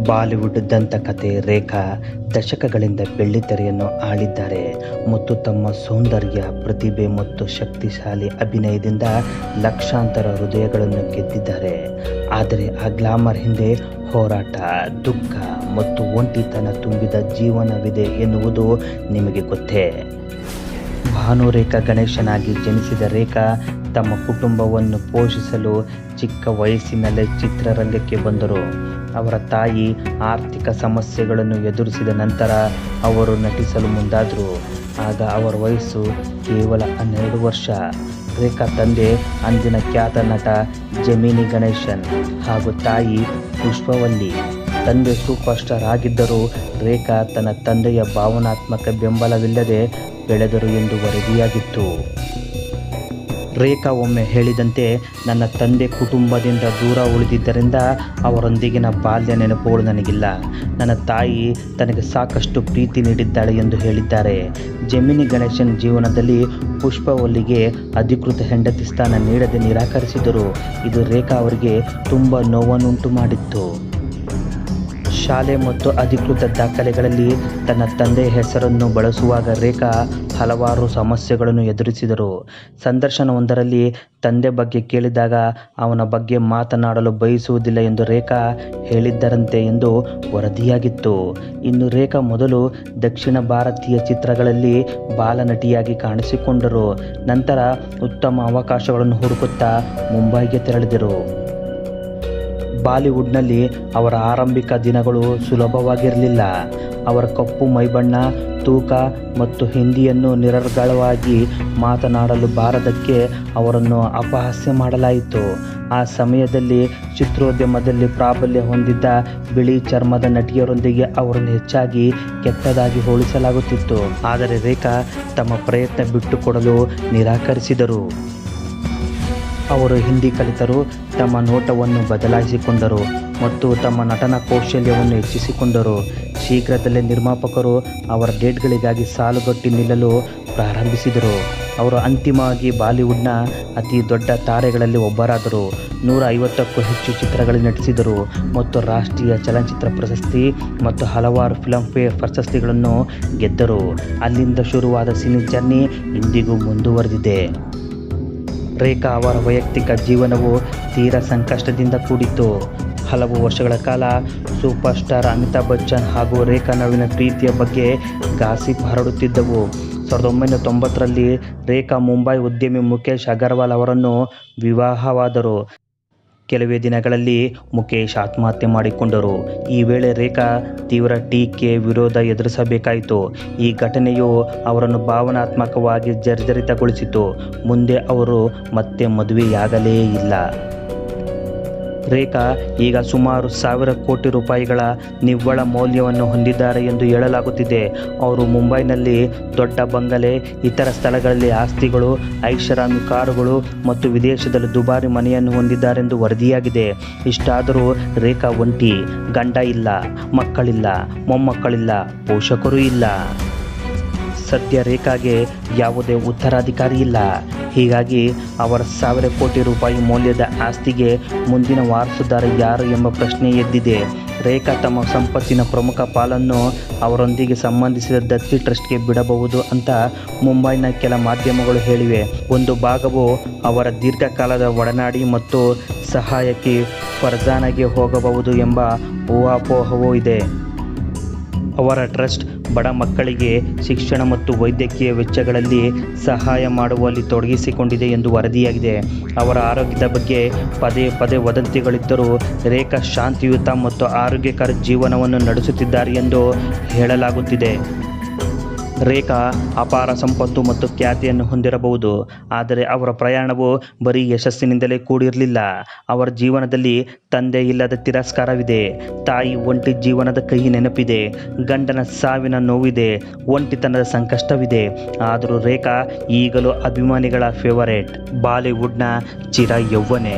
Bollywood ದಂತಕಥೆ ರೇಖಾ ದಶಕಗಳಿಂದ ಬೆಳ್ಳಿತೆರೆಯನ್ನು ಆಳಿದ್ದಾರೆ ಮತ್ತು ತಮ್ಮ ಸೌಂದರ್ಯ, ಪ್ರತಿಭೆ ಮತ್ತು ಶಕ್ತಿಶಾಲಿ ಅಭಿನಯದಿಂದ ಲಕ್ಷಾಂತರ ಹೃದಯಗಳನ್ನು ಗೆದ್ದಿದ್ದಾರೆ. ಆದರೆ ಆ ಗ್ಲಾಮರ್ ಹಿಂದೆ ಹೋರಾಟ, ದುಃಖ ಮತ್ತು ಒಂಟಿತನ ತುಂಬಿದ ಜೀವನವಿದೆ ಎನ್ನುವುದು ನಿಮಗೆ ಗೊತ್ತೇ? ಭಾನುರೇಖಾ ಗಣೇಶನಾಗಿ ಜನಿಸಿದ ರೇಖಾ ತಮ್ಮ ಕುಟುಂಬವನ್ನು ಪೋಷಿಸಲು ಚಿಕ್ಕ ವಯಸ್ಸಿನಲ್ಲೇ ಚಿತ್ರರಂಗಕ್ಕೆ ಬಂದರು. ಅವರ ತಾಯಿ ಆರ್ಥಿಕ ಸಮಸ್ಯೆಗಳನ್ನು ಎದುರಿಸಿದ ನಂತರ ಅವರು ನಟಿಸಲು ಮುಂದಾದರು. ಆಗ ಅವರ ವಯಸ್ಸು ಕೇವಲ 12 ವರ್ಷ. ರೇಖಾ ತಂದೆ ಅಂದಿನ ಖ್ಯಾತ ನಟ ಜೆಮಿನಿ ಗಣೇಶನ್ ಹಾಗೂ ತಾಯಿ ಪುಷ್ಪವಲ್ಲಿ. ತಂದೆ ಸೂಪರ್ ಸ್ಟಾರ್ ಆಗಿದ್ದರೂ ರೇಖಾ ತನ್ನ ತಂದೆಯ ಭಾವನಾತ್ಮಕ ಬೆಂಬಲವಿಲ್ಲದೆ ಬೆಳೆದರು ಎಂದು ವರದಿಯಾಗಿತ್ತು. ರೇಖಾ ಒಮ್ಮೆ ಹೇಳಿದಂತೆ, ನನ್ನ ತಂದೆ ಕುಟುಂಬದಿಂದ ದೂರ ಉಳಿದಿದ್ದರಿಂದ ಅವರೊಂದಿಗಿನ ಬಾಲ್ಯ ನೆನಪುಗಳು ನನಗಿಲ್ಲ. ನನ್ನ ತಾಯಿ ತನಗೆ ಸಾಕಷ್ಟು ಪ್ರೀತಿ ನೀಡಿದ್ದಾಳೆ ಎಂದು ಹೇಳಿದ್ದಾರೆ. ಜೆಮಿನಿ ಗಣೇಶನ್ ಜೀವನದಲ್ಲಿ ಪುಷ್ಪವಲ್ಲಿಗೆ ಅಧಿಕೃತ ಹೆಂಡತಿ ಸ್ಥಾನ ನೀಡದೆ ನಿರಾಕರಿಸಿದರು. ಇದು ರೇಖಾ ಅವರಿಗೆ ತುಂಬ ನೋವನ್ನುಂಟು ಮಾಡಿತ್ತು. ಶಾಲೆ ಮತ್ತು ಅಧಿಕೃತ ದಾಖಲೆಗಳಲ್ಲಿ ತನ್ನ ತಂದೆಯ ಹೆಸರನ್ನು ಬಳಸುವಾಗ ರೇಖಾ ಹಲವಾರು ಸಮಸ್ಯೆಗಳನ್ನು ಎದುರಿಸಿದರು. ಸಂದರ್ಶನವೊಂದರಲ್ಲಿ ತಂದೆ ಬಗ್ಗೆ ಕೇಳಿದಾಗ ಅವನ ಬಗ್ಗೆ ಮಾತನಾಡಲು ಬಯಸುವುದಿಲ್ಲ ಎಂದು ರೇಖಾ ಹೇಳಿದ್ದರಂತೆ ಎಂದು ವರದಿಯಾಗಿತ್ತು. ಇನ್ನು ರೇಖಾ ಮೊದಲು ದಕ್ಷಿಣ ಭಾರತೀಯ ಚಿತ್ರಗಳಲ್ಲಿ ಬಾಲನಟಿಯಾಗಿ ಕಾಣಿಸಿಕೊಂಡರು. ನಂತರ ಉತ್ತಮ ಅವಕಾಶಗಳನ್ನು ಹುಡುಕುತ್ತಾ ಮುಂಬೈಗೆ ತೆರಳಿದರು. ಬಾಲಿವುಡ್ನಲ್ಲಿ ಅವರ ಆರಂಭಿಕ ದಿನಗಳು ಸುಲಭವಾಗಿರಲಿಲ್ಲ. ಅವರ ಕಪ್ಪು ಮೈಬಣ್ಣ, ತೂಕ ಮತ್ತು ಹಿಂದಿಯನ್ನು ನಿರರ್ಗಳವಾಗಿ ಮಾತನಾಡಲು ಬಾರದಕ್ಕೆ ಅವರನ್ನು ಅಪಹಾಸ್ಯ ಮಾಡಲಾಯಿತು. ಆ ಸಮಯದಲ್ಲಿ ಚಿತ್ರೋದ್ಯಮದಲ್ಲಿ ಪ್ರಾಬಲ್ಯ ಹೊಂದಿದ್ದ ಬಿಳಿ ಚರ್ಮದ ನಟಿಯರೊಂದಿಗೆ ಅವರನ್ನು ಹೆಚ್ಚಾಗಿ ಕೆಟ್ಟದಾಗಿ ಹೋಲಿಸಲಾಗುತ್ತಿತ್ತು. ಆದರೆ ರೇಖಾ ತಮ್ಮ ಪ್ರಯತ್ನ ಬಿಟ್ಟುಕೊಡಲು ನಿರಾಕರಿಸಿದರು. ಅವರು ಹಿಂದಿ ಕಲಿತರು, ತಮ್ಮ ನೋಟವನ್ನು ಬದಲಾಯಿಸಿಕೊಂಡರು ಮತ್ತು ತಮ್ಮ ನಟನಾ ಕೌಶಲ್ಯವನ್ನು ಹೆಚ್ಚಿಸಿಕೊಂಡರು. ಶೀಘ್ರದಲ್ಲೇ ನಿರ್ಮಾಪಕರು ಅವರ ಡೇಟ್ಗಳಿಗಾಗಿ ಸಾಲುಗಟ್ಟಿ ನಿಲ್ಲಲು ಪ್ರಾರಂಭಿಸಿದರು. ಅವರು ಅಂತಿಮವಾಗಿ ಬಾಲಿವುಡ್ನ ಅತಿ ದೊಡ್ಡ ತಾರೆಗಳಲ್ಲಿ ಒಬ್ಬರಾದರು. 150ಕ್ಕೂ ಹೆಚ್ಚು ಚಿತ್ರಗಳಲ್ಲಿ ನಟಿಸಿದರು ಮತ್ತು ರಾಷ್ಟ್ರೀಯ ಚಲನಚಿತ್ರ ಪ್ರಶಸ್ತಿ ಮತ್ತು ಹಲವಾರು ಫಿಲ್ಮ್ಫೇರ್ ಪ್ರಶಸ್ತಿಗಳನ್ನು ಗೆದ್ದರು. ಅಲ್ಲಿಂದ ಶುರುವಾದ ಸಿನಿ ಜರ್ನಿ ಇಂದಿಗೂ ಮುಂದುವರೆದಿದೆ. ರೇಖಾ ಅವರ ವೈಯಕ್ತಿಕ ಜೀವನವು ತೀರಾ ಸಂಕಷ್ಟದಿಂದ ಕೂಡಿತ್ತು. ಹಲವು ವರ್ಷಗಳ ಕಾಲ ಸೂಪರ್ ಸ್ಟಾರ್ ಅಮಿತಾಬ್ ಬಚ್ಚನ್ ಹಾಗೂ ರೇಖಾ ನಡುವಿನ ಪ್ರೀತಿಯ ಬಗ್ಗೆ ಗಾಸಿಪ್ ಹರಡುತ್ತಿದ್ದವು. 1990ರಲ್ಲಿ ರೇಖಾ ಮುಂಬೈ ಉದ್ಯಮಿ ಮುಕೇಶ್ ಅಗರ್ವಾಲ್ ಅವರನ್ನು ವಿವಾಹವಾದರು. ಕೆಲವೇ ದಿನಗಳಲ್ಲಿ ಮುಕೇಶ್ ಆತ್ಮಹತ್ಯೆ ಮಾಡಿಕೊಂಡರು. ಈ ವೇಳೆ ರೇಖಾ ತೀವ್ರ ಟೀಕೆ, ವಿರೋಧ ಎದುರಿಸಬೇಕಾಯಿತು. ಈ ಘಟನೆಯು ಅವರನ್ನು ಭಾವನಾತ್ಮಕವಾಗಿ ಜರ್ಜರಿತಗೊಳಿಸಿತು. ಮುಂದೆ ಅವರು ಮತ್ತೆ ಮದುವೆಯಾಗಲೇ ಇಲ್ಲ. ರೇಖಾ ಈಗ ಸುಮಾರು 1000 ಕೋಟಿ ರೂಪಾಯಿಗಳ ನಿವ್ವಳ ಮೌಲ್ಯವನ್ನು ಹೊಂದಿದ್ದಾರೆ ಎಂದು ಹೇಳಲಾಗುತ್ತಿದೆ. ಅವರು ಮುಂಬೈನಲ್ಲಿ ದೊಡ್ಡ ಬಂಗಲೆ, ಇತರ ಸ್ಥಳಗಳಲ್ಲಿ ಆಸ್ತಿಗಳು, ಐಷಾರಾಮಿ ಕಾರುಗಳು ಮತ್ತು ವಿದೇಶದಲ್ಲಿ ದುಬಾರಿ ಮನೆಯನ್ನು ಹೊಂದಿದ್ದಾರೆಂದು ವರದಿಯಾಗಿದೆ. ಇಷ್ಟಾದರೂ ರೇಖಾ ಒಂಟಿ. ಗಂಡ ಇಲ್ಲ, ಮಕ್ಕಳಿಲ್ಲ, ಮೊಮ್ಮಕ್ಕಳಿಲ್ಲ, ಪೋಷಕರೂ ಇಲ್ಲ. ಸದ್ಯ ರೇಖಾಗೆ ಯಾವುದೇ ಉತ್ತರಾಧಿಕಾರಿ ಇಲ್ಲ. ಹೀಗಾಗಿ ಅವರ 1000 ಕೋಟಿ ರೂಪಾಯಿ ಮೌಲ್ಯದ ಆಸ್ತಿಗೆ ಮುಂದಿನ ವಾರಸುದಾರ ಯಾರು ಎಂಬ ಪ್ರಶ್ನೆ ಎದ್ದಿದೆ. ರೇಖಾ ತಮ್ಮ ಸಂಪತ್ತಿನ ಪ್ರಮುಖ ಪಾಲನ್ನು ಅವರೊಂದಿಗೆ ಸಂಬಂಧಿಸಿದ ದತ್ತಿ ಟ್ರಸ್ಟ್ಗೆ ಬಿಡಬಹುದು ಅಂತ ಮುಂಬೈನ ಕೆಲ ಮಾಧ್ಯಮಗಳು ಹೇಳಿವೆ. ಒಂದು ಭಾಗವು ಅವರ ದೀರ್ಘಕಾಲದ ಒಡನಾಡಿ ಮತ್ತು ಸಹಾಯಕಿ ಫರ್ಜಾನಾಗೆ ಹೋಗಬಹುದು ಎಂಬ ಊಹಾಪೋಹವೂ ಇದೆ. ಅವರ ಟ್ರಸ್ಟ್ ಬಡ ಮಕ್ಕಳಿಗೆ ಶಿಕ್ಷಣ ಮತ್ತು ವೈದ್ಯಕೀಯ ವೆಚ್ಚಗಳಲ್ಲಿ ಸಹಾಯ ಮಾಡುವಲ್ಲಿ ತೊಡಗಿಸಿಕೊಂಡಿದೆ ಎಂದು ವರದಿಯಾಗಿದೆ. ಅವರ ಆರೋಗ್ಯದ ಬಗ್ಗೆ ಪದೇ ಪದೇ ವದಂತಿಗಳಿದ್ದರೂ ರೇಖಾ ಶಾಂತಿಯುತ ಮತ್ತು ಆರೋಗ್ಯಕರ ಜೀವನವನ್ನು ನಡೆಸುತ್ತಿದ್ದಾರೆ ಎಂದು ಹೇಳಲಾಗುತ್ತಿದೆ. ರೇಖಾ ಅಪಾರ ಸಂಪತ್ತು ಮತ್ತು ಖ್ಯಾತಿಯನ್ನು ಹೊಂದಿರಬಹುದು, ಆದರೆ ಅವರ ಪ್ರಯಾಣವು ಬರೀ ಯಶಸ್ಸಿನಿಂದಲೇ ಕೂಡಿರಲಿಲ್ಲ. ಅವರ ಜೀವನದಲ್ಲಿ ತಂದೆ ಇಲ್ಲದ ತಿರಸ್ಕಾರವಿದೆ, ತಾಯಿ ಒಂಟಿ ಜೀವನದ ಕಹಿ ನೆನಪಿದೆ, ಗಂಡನ ಸಾವಿನ ನೋವಿದೆ, ಒಂಟಿತನದ ಸಂಕಷ್ಟವಿದೆ. ಆದರೂ ರೇಖಾ ಈಗಲೂ ಅಭಿಮಾನಿಗಳ ಫೇವರೇಟ್, ಬಾಲಿವುಡ್ನ ಚಿರ ಯೌವನೆ.